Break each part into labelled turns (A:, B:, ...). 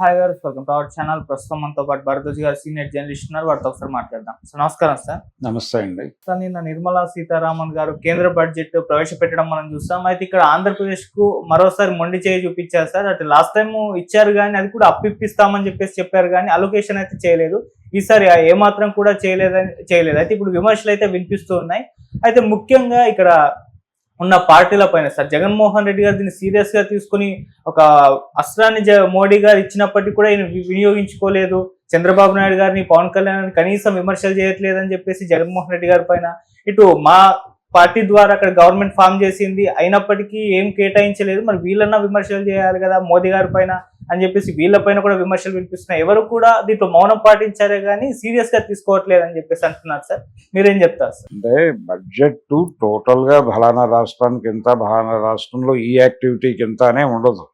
A: Hi గారు, welcome to our channel. ప్రస్తుతం మనతో పాటు భరద్వాజ్ గారు సీనియర్ జర్నలిస్ట్ ఉన్నారు. వారితో ఒకసారి మాట్లాడదాం. సో నమస్కారం సార్.
B: నమస్తే అండి.
A: సార్, నిన్న నిర్మలా సీతారామన్ గారు కేంద్ర బడ్జెట్ ప్రవేశపెట్టడం మనం చూస్తాం. అయితే ఇక్కడ ఆంధ్రప్రదేశ్ కు మరోసారి మొండి చేయి చూపించారు సార్. అటు లాస్ట్ టైం ఇచ్చారు కానీ అది కూడా అప్పిస్తామని చెప్పారు కానీ అలొకేషన్ అయితే చేయలేదు. ఈసారి ఏమాత్రం కూడా చేయలేదు. అయితే ఇప్పుడు విమర్శలు అయితే వినిపిస్తూ ఉన్నాయి. అయితే ముఖ్యంగా ఇక్కడ ఉన్న పార్టీల పైన సార్ జగన్మోహన్ రెడ్డి గారు దీన్ని సీరియస్ గా తీసుకుని ఒక అస్త్రాన్ని మోడీ గారు ఇచ్చినప్పటికీ కూడా ఈయన వినియోగించుకోలేదు. చంద్రబాబు నాయుడు గారిని, పవన్ కళ్యాణ్ కనీసం విమర్శలు చేయట్లేదని చెప్పేసి జగన్మోహన్ రెడ్డి గారి పైన ఇటు మా పార్టీ ద్వారా అక్కడ గవర్నమెంట్ ఫామ్ చేసింది, అయినప్పటికీ ఏం కేటాయించలేదు. మరి వీళ్ళన్నా విమర్శలు చేయాలి కదా మోదీ గారి పైన అని చెప్పేసి వీళ్ళపైన కూడా విమర్శలు వినిపిస్తున్నాయి. ఎవరు కూడా దీంట్లో మౌనం పాటించారే కానీ సీరియస్ గా తీసుకోవట్లేదు అని చెప్పేసి అంటున్నారు సార్. మీరేం చెప్తారు సార్?
B: అంటే బడ్జెట్ టోటల్ గా ఫలానా రాష్ట్రానికి ఎంత, ఫలానా రాష్ట్రంలో ఈ యాక్టివిటీకి ఎంత అనే ఉండదు.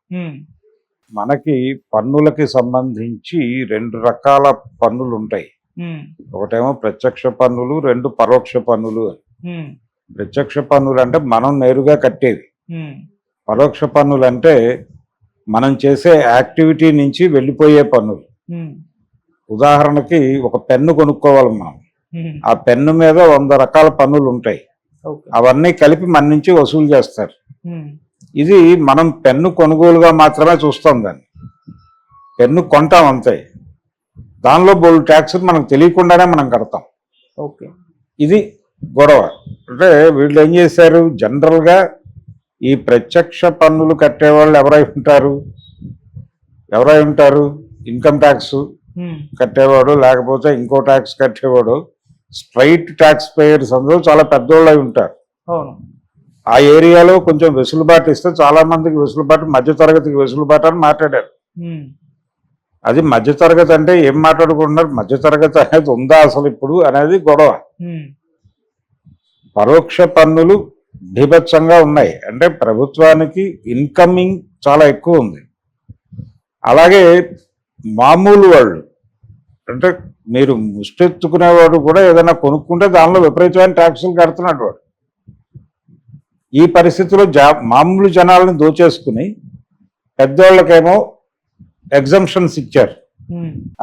B: మనకి పన్నులకి సంబంధించి రెండు రకాల పన్నులు ఉంటాయి. ఒకటేమో ప్రత్యక్ష పన్నులు, రెండు పరోక్ష పన్నులు. ప్రత్యక్ష పన్నులు అంటే మనం నేరుగా కట్టేవి. పరోక్ష పన్నులు అంటే మనం చేసే యాక్టివిటీ నుంచి వెళ్ళిపోయే పన్నులు. ఉదాహరణకి ఒక పెన్ను కొనుక్కోవాలి మనం, ఆ పెన్ను మీద 100 రకాల పన్నులు ఉంటాయి. అవన్నీ కలిపి మన నుంచి వసూలు చేస్తారు. ఇది మనం పెన్ను కొనుగోలుగా మాత్రమే చూస్తాం. దాన్ని పెన్ను కొంటాం అంతే. దానిలో బోల్డ్ ట్యాక్స్ మనకు తెలియకుండానే మనం కడతాం. ఇది గొడవ. అంటే వీళ్ళు ఏం చేశారు, జనరల్గా ఈ ప్రత్యక్ష పన్నులు కట్టేవాళ్ళు ఎవరై ఉంటారు? ఇన్కమ్ ట్యాక్స్ కట్టేవాడు, లేకపోతే ఇంకో ట్యాక్స్ కట్టేవాడు. స్ట్రైట్ ట్యాక్స్ పేయర్స్ అందరూ చాలా పెద్దోళ్ళు అయి ఉంటారు. ఆ ఏరియాలో కొంచెం వెసులుబాటు ఇస్తే చాలా మందికి వెసులుబాటు, మధ్యతరగతికి వెసులుబాటు అని మాట్లాడారు. అది మధ్యతరగతి అంటే ఏం మాట్లాడుకుంటున్నారు? మధ్యతరగతి అనేది ఉందా అసలు ఇప్పుడు అనేది గొడవ. పరోక్ష పన్నులు బీభత్సంగా ఉన్నాయి. అంటే ప్రభుత్వానికి ఇన్కమింగ్ చాలా ఎక్కువ ఉంది. అలాగే మామూలు వాళ్ళు అంటే మీరు ముష్టెత్తుకునేవాడు కూడా ఏదైనా కొనుక్కుంటే దానిలో విపరీతమైన ట్యాక్సులు కడుతున్నాడు వాడు. ఈ పరిస్థితిలో మామూలు జనాలను దోచేసుకుని పెద్దవాళ్ళకేమో ఎగ్జంప్షన్స్ ఇచ్చారు.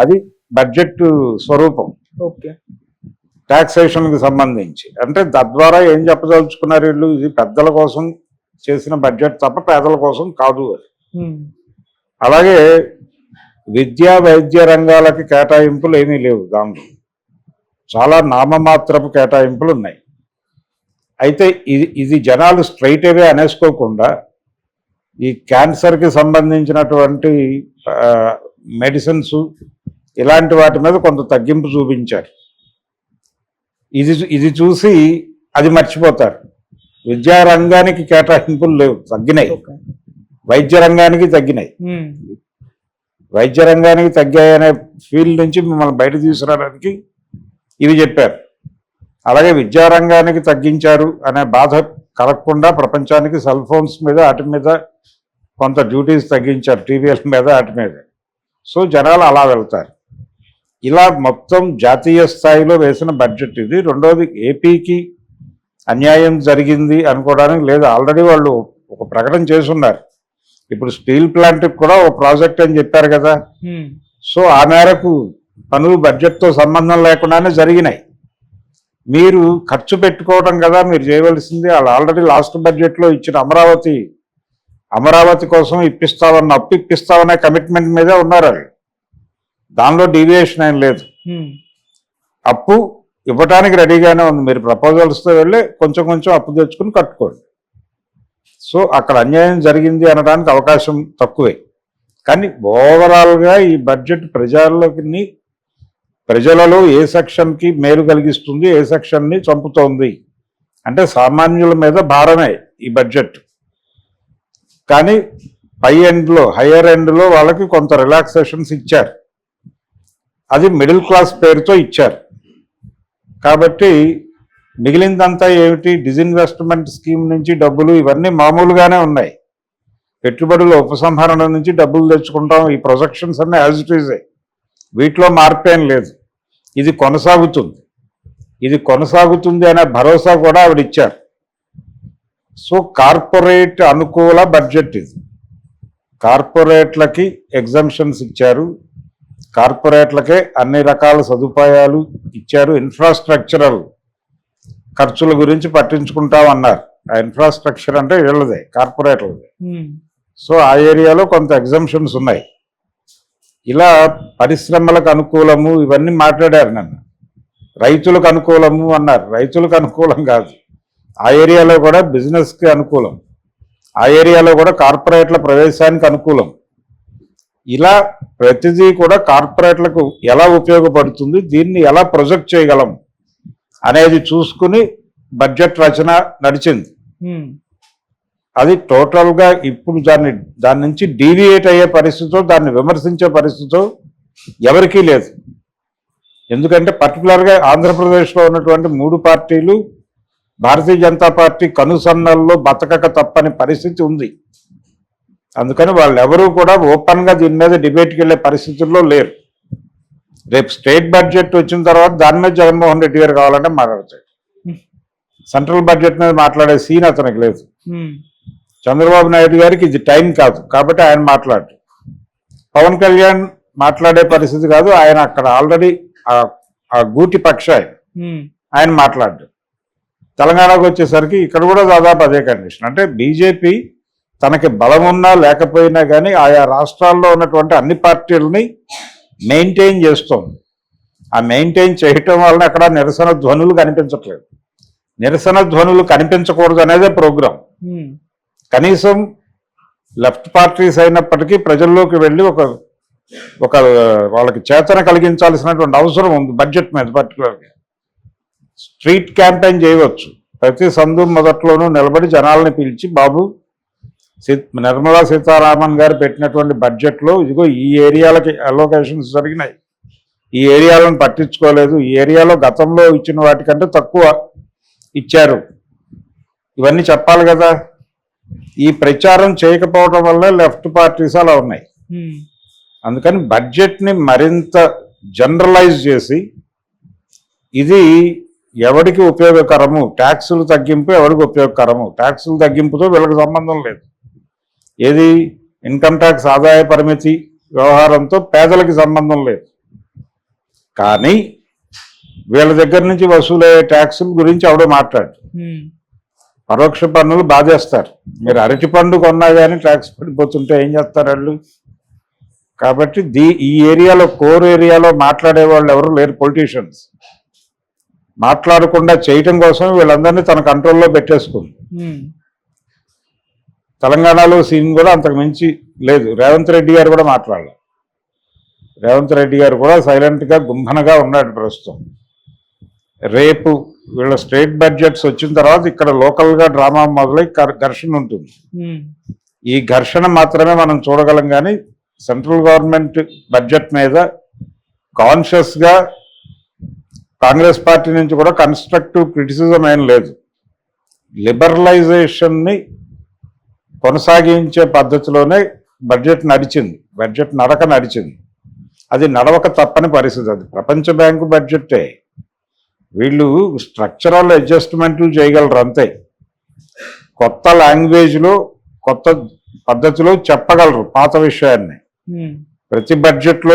B: అది బడ్జెట్ స్వరూపం టాక్సేషన్కి సంబంధించి. అంటే తద్వారా ఏం చెప్పదలుచుకున్నారు వీళ్ళు, ఇది పెద్దల కోసం చేసిన బడ్జెట్ తప్ప పేదల కోసం కాదు అది. అలాగే విద్యా వైద్య రంగాలకి కేటాయింపులు ఏమీ లేవు. దాంట్లో చాలా నామమాత్రపు కేటాయింపులు ఉన్నాయి. అయితే ఇది జనాలు స్ట్రైట్ అవే అనేసుకోకుండా ఈ క్యాన్సర్కి సంబంధించినటువంటి మెడిసిన్స్ ఇలాంటి వాటి మీద కొంత తగ్గింపు చూపించారు. ఇది చూసి అది మర్చిపోతారు. విద్యారంగానికి కేటాయింపులు లేవు, తగ్గినాయి. వైద్య రంగానికి తగ్గినాయి. వైద్య రంగానికి తగ్గాయనే ఫీల్డ్ నుంచి మిమ్మల్ని బయట తీసుకురావడానికి ఇవి చెప్పారు. అలాగే విద్యారంగానికి తగ్గించారు అనే బాధ కలగకుండా ప్రపంచానికి సెల్ ఫోన్స్ మీద వాటి మీద కొంత డ్యూటీస్ తగ్గించారు, టీవీల మీద వాటి మీద. సో జనాలు అలా వెళ్తారు. ఇలా మొత్తం జాతీయ స్థాయిలో వేసిన బడ్జెట్ ఇది. రెండోది, ఏపీకి అన్యాయం జరిగింది అనుకోవడానికి లేదు. ఆల్రెడీ వాళ్ళు ఒక ప్రకటన చేసున్నారు. ఇప్పుడు స్టీల్ ప్లాంట్కి కూడా ఒక ప్రాజెక్ట్ అని చెప్పారు కదా. సో ఆ మేరకు పనులు బడ్జెట్తో సంబంధం లేకుండానే జరిగినాయి. మీరు ఖర్చు పెట్టుకోవడం కదా మీరు చేయవలసింది. వాళ్ళు ఆల్రెడీ లాస్ట్ బడ్జెట్లో ఇచ్చిన అమరావతి కోసం అప్పు ఇప్పిస్తామనే కమిట్మెంట్ మీదే ఉన్నారు వాళ్ళు. దానిలో డీవియేషన్ ఏం లేదు. అప్పు ఇవ్వటానికి రెడీగానే ఉంది. మీరు ప్రపోజల్స్తో వెళ్ళి కొంచెం అప్పు తెచ్చుకుని కట్టుకోండి. సో అక్కడ అన్యాయం జరిగింది అనడానికి అవకాశం తక్కువే. కానీ ఓవరాల్గా ఈ బడ్జెట్ ప్రజలలో ఏ సెక్షన్కి మేలు కలిగిస్తుంది, ఏ సెక్షన్ని చంపుతోంది అంటే సామాన్యుల మీద భారమే ఈ బడ్జెట్. కానీ హయ్యర్ ఎండ్లో వాళ్ళకి కొంత రిలాక్సేషన్స్ ఇచ్చారు. అది మిడిల్ క్లాస్ పేరుతో ఇచ్చారు. కాబట్టి మిగిలిందంతా ఏమిటి, డిజిన్వెస్ట్మెంట్ స్కీమ్ నుంచి డబ్బులు ఇవన్నీ మామూలుగానే ఉన్నాయి. పెట్టుబడుల ఉపసంహరణ నుంచి డబ్బులు తెచ్చుకుంటాం. ఈ ప్రొజెక్షన్స్ అన్నీ యాజ్ ఇట్ ఈజ్. వీటిలో మార్పేం లేదు. ఇది కొనసాగుతుంది అనే భరోసా కూడా ఆవిడ ఇచ్చారు. సో కార్పొరేట్ అనుకూల బడ్జెట్ ఇది. కార్పొరేట్లకి ఎగ్జంప్షన్స్ ఇచ్చారు, కార్పొరేట్లకే అన్ని రకాల సదుపాయాలు ఇచ్చారు, ఇన్ఫ్రాస్ట్రక్చరల్ ఖర్చుల గురించి పట్టించుకుంటామన్నారు. ఆ ఇన్ఫ్రాస్ట్రక్చర్ అంటే వీళ్ళదే, కార్పొరేట్లదే. సో ఆ ఏరియాలో కొంత ఎగ్జంప్షన్స్ ఉన్నాయి. ఇలా పరిశ్రమలకు అనుకూలము ఇవన్నీ మాట్లాడారు. నన్ను రైతులకు అనుకూలము అన్నారు. రైతులకు అనుకూలం కాదు, ఆ ఏరియాలో కూడా బిజినెస్కి అనుకూలం, ఆ ఏరియాలో కూడా కార్పొరేట్ల ప్రవేశానికి అనుకూలం. ఇలా ప్రతిదీ కూడా కార్పొరేట్లకు ఎలా ఉపయోగపడుతుంది, దీన్ని ఎలా ప్రొజెక్ట్ చేయగలం అనేది చూసుకుని బడ్జెట్ రచన నడిచింది. అది టోటల్గా ఇప్పుడు దాని నుంచి డీవియేట్ అయ్యే పరిస్థితితో, దాన్ని విమర్శించే పరిస్థితితో ఎవరికీ లేదు. ఎందుకంటే పర్టికులర్గా ఆంధ్రప్రదేశ్లో ఉన్నటువంటి 3 పార్టీలు భారతీయ జనతా పార్టీ కనుసన్నల్లో బతకక తప్పని పరిస్థితి ఉంది. అందుకని వాళ్ళెవరూ కూడా ఓపెన్గా దీని మీద డిబేట్కి వెళ్ళే పరిస్థితుల్లో లేరు. రేపు స్టేట్ బడ్జెట్ వచ్చిన తర్వాత దాని మీద జగన్మోహన్ రెడ్డి గారు కావాలంటే మాట్లాడతాడు. సెంట్రల్ బడ్జెట్ మీద మాట్లాడే సీన్ అతనికి లేదు. చంద్రబాబు నాయుడు గారికి ఇది టైం కాదు కాబట్టి ఆయన మాట్లాడు. పవన్ కళ్యాణ్ మాట్లాడే పరిస్థితి కాదు, ఆయన అక్కడ ఆల్రెడీ ఆ గూటి పక్ష ఆయన మాట్లాడు. తెలంగాణకు వచ్చేసరికి ఇక్కడ కూడా దాదాపు అదే కండిషన్. అంటే బీజేపీ తనకి బలం ఉన్నా లేకపోయినా కానీ ఆయా రాష్ట్రాల్లో ఉన్నటువంటి అన్ని పార్టీలని మెయింటైన్ చేస్తోంది. ఆ మెయింటైన్ చేయటం వలన అక్కడ నిరసన ధ్వనులు కనిపించట్లేదు. నిరసన ధ్వనులు కనిపించకూడదు అనేదే ప్రోగ్రాం. కనీసం లెఫ్ట్ పార్టీస్ అయినప్పటికీ ప్రజల్లోకి వెళ్ళి ఒక వాళ్ళకి చేతన కలిగించాల్సినటువంటి అవసరం ఉంది. బడ్జెట్ మీద పర్టికులర్గా స్ట్రీట్ క్యాంపెయిన్ చేయవచ్చు. ప్రతి సందు మొదట్లోనూ నిలబడి జనాలని పిలిచి, బాబు నిర్మలా సీతారామన్ గారు పెట్టినటువంటి బడ్జెట్లో ఇదిగో ఈ ఏరియాలకి అలోకేషన్స్ జరిగినాయి, ఈ ఏరియాలను పట్టించుకోలేదు, ఈ ఏరియాలో గతంలో ఇచ్చిన వాటికంటే తక్కువ ఇచ్చారు, ఇవన్నీ చెప్పాలి కదా. ఈ ప్రచారం చేయకపోవడం వల్ల లెఫ్ట్ పార్టీస్ అలా ఉన్నాయి. అందుకని బడ్జెట్ని మరింత జనరలైజ్ చేసి ఇది ఎవరికి ఉపయోగకరము, ట్యాక్సులు తగ్గింపు ఎవరికి ఉపయోగకరము, ట్యాక్సులు తగ్గింపుతో వీళ్ళకి సంబంధం లేదు. ఏది ఇన్కమ్ ట్యాక్స్ ఆదాయ పరిమితి వ్యవహారంతో పేదలకి సంబంధం లేదు. కానీ వీళ్ళ దగ్గర నుంచి వసూలయ్యే ట్యాక్సుల గురించి ఎవడో మాట్లాడు. పరోక్ష పన్నులు బాధేస్తారు. మీరు అరటి పండు కొన్నా కానీ ట్యాక్స్ పడిపోతుంటే ఏం చేస్తారు వాళ్ళు. కాబట్టి ఈ ఏరియాలో, కోర్ ఏరియాలో మాట్లాడే వాళ్ళు ఎవరు లేరు. పొలిటీషియన్స్ మాట్లాడకుండా చేయటం కోసం వీళ్ళందరినీ తన కంట్రోల్లో పెట్టేసుకుంది. తెలంగాణలో సీన్ కూడా అంతకు మించి లేదు. రేవంత్ రెడ్డి గారు కూడా మాట్లాడలేదు. రేవంత్ రెడ్డి గారు కూడా సైలెంట్గా గుంభనగా ఉన్నాడు ప్రస్తుతం. రేపు వీళ్ళ స్టేట్ బడ్జెట్స్ వచ్చిన తర్వాత ఇక్కడ లోకల్గా డ్రామా మొదలై ఘర్షణ ఉంటుంది. ఈ ఘర్షణ మాత్రమే మనం చూడగలం. కానీ సెంట్రల్ గవర్నమెంట్ బడ్జెట్ మీద కాన్షియస్గా కాంగ్రెస్ పార్టీ నుంచి కూడా కన్స్ట్రక్టివ్ క్రిటిసిజం ఏం లేదు. లిబరలైజేషన్ని కొనసాగించే పద్ధతిలోనే బడ్జెట్ నడిచింది. బడ్జెట్ నడక నడిచింది. అది నడవక తప్పని పరిస్థితి. అది ప్రపంచ బ్యాంకు బడ్జెట్టే. వీళ్ళు స్ట్రక్చరల్ అడ్జస్ట్మెంట్లు చేయగలరు అంతే. కొత్త లాంగ్వేజ్లో, కొత్త పద్ధతిలో చెప్పగలరు పాత విషయాన్ని. ప్రతి బడ్జెట్లో